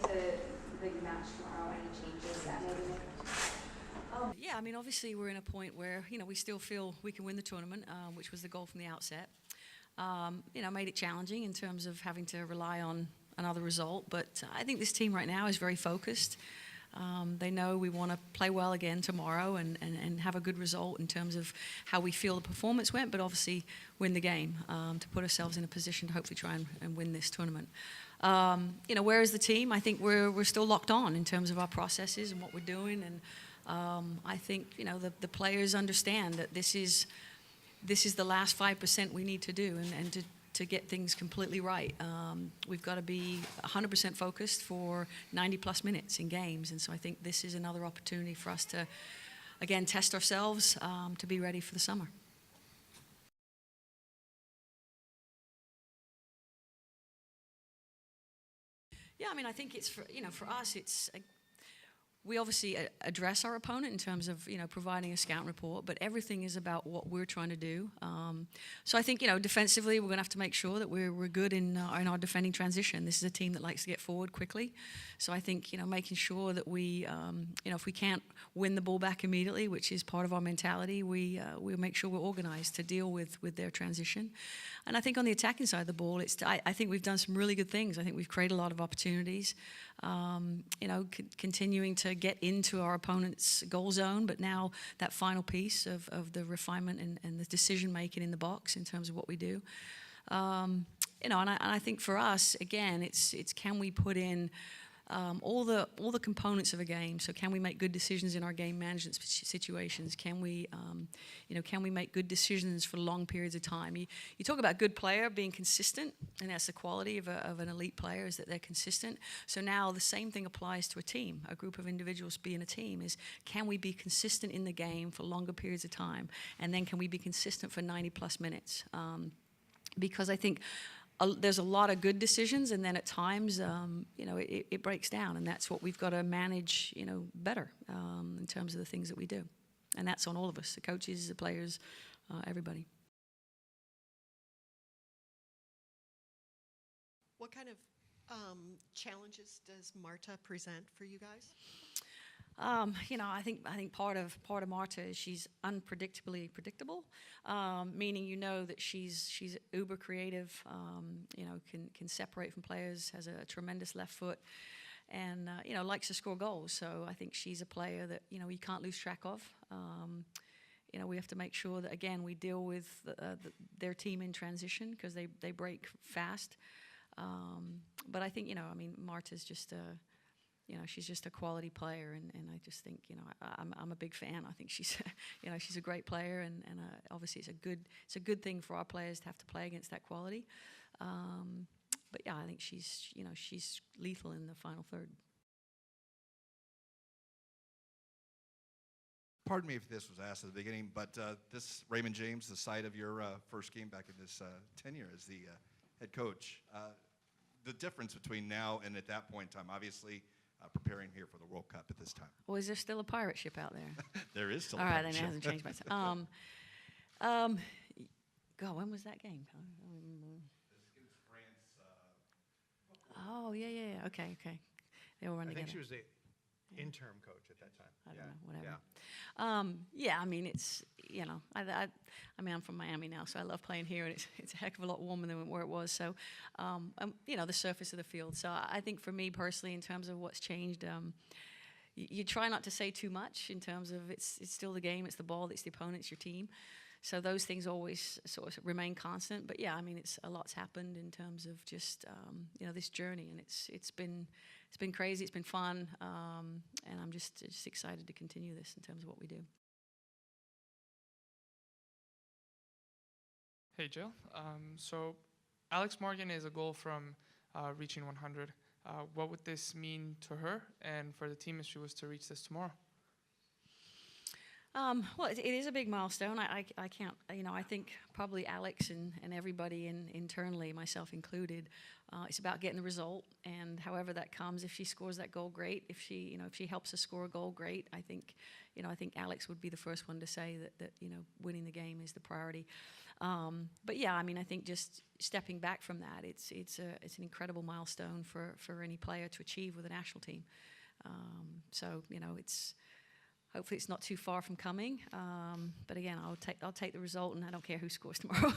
the big match tomorrow, any changes that may be made? Yeah, I mean, obviously we're in a point where, we still feel we can win the tournament, which was the goal from the outset. Made it challenging in terms of having to rely on another result, but I think this team right now is very focused. They know we want to play well again tomorrow and have a good result in terms of how we feel the performance went, but obviously win the game to put ourselves in a position to hopefully try and win this tournament. Where is the team? I think we're still locked on in terms of our processes and what we're doing, and I think the players understand that this is the last 5% we need to do, and to get things completely right. We've got to be 100% focused for 90 plus minutes in games, and so I think this is another opportunity for us to, again, test ourselves to be ready for the summer. Yeah, I mean, I think it's for us, it's we obviously address our opponent in terms of providing a scout report, but everything is about what we're trying to do. So I think defensively we're going to have to make sure that we're good in our defending transition. This is a team that likes to get forward quickly, so I think making sure that we if we can't win the ball back immediately, which is part of our mentality, we'll make sure we're organized to deal with their transition. And I think on the attacking side of the ball, I think we've done some really good things. I think we've created a lot of opportunities. Continuing to get into our opponent's goal zone, but now that final piece of the refinement and the decision making in the box in terms of what we do. And I think for us, again, it's can we put in all the components of a game. So can we make good decisions in our game management situations? Can we make good decisions for long periods of time? You talk about good player being consistent, and that's the quality of an elite player, is that they're consistent. So now the same thing applies to a team, a group of individuals being a team, is can we be consistent in the game for longer periods of time? And then can we be consistent for 90 plus minutes? Because I think there's a lot of good decisions, and then at times, it breaks down, and that's what we've got to manage, better in terms of the things that we do, and that's on all of us, the coaches, the players, everybody. What kind of challenges does Marta present for you guys? I think part of Marta is she's unpredictably predictable, meaning that she's uber creative, can separate from players, has a tremendous left foot, and likes to score goals. So I think she's a player that you can't lose track of. We have to make sure that again we deal with their team in transition, because they break fast. But I think Marta's just she's just a quality player, and I just think I'm a big fan. I think she's she's a great player, and obviously it's a good thing for our players to have to play against that quality. But yeah, I think she's lethal in the final third. Pardon me if this was asked at the beginning, but this Raymond James, the site of your first game back in this tenure as the head coach. The difference between now and at that point in time, obviously. Preparing here for the World Cup at this time. Well, is there still a pirate ship out there? There is still all a right, pirate then ship. it hasn't changed much. God, when was that game? I don't remember. This is France. Oh, yeah. Okay. They all run together. I think she was the interim coach at that time. I don't know, whatever. Yeah. I mean, it's, I'm from Miami now, so I love playing here, and it's a heck of a lot warmer than where it was. So, the surface of the field. So I think for me personally, in terms of what's changed, you try not to say too much in terms of it's still the game, it's the ball, it's the opponent, it's your team. So those things always sort of remain constant. But yeah, I mean, a lot's happened in terms of just this journey, and it's been crazy, it's been fun, and I'm just excited to continue this in terms of what we do. Hey Jill, so Alex Morgan is a goal from reaching 100. What would this mean to her and for the team if she was to reach this tomorrow? Well, it is a big milestone. I can't, I think probably Alex and everybody internally, myself included, it's about getting the result, and however that comes. If she scores that goal, great. If she helps us score a goal, great. I think Alex would be the first one to say that winning the game is the priority. But yeah, I mean, I think just stepping back from that, it's an incredible milestone for any player to achieve with a national team. So hopefully it's not too far from coming. But again, I'll take the result, and I don't care who scores tomorrow.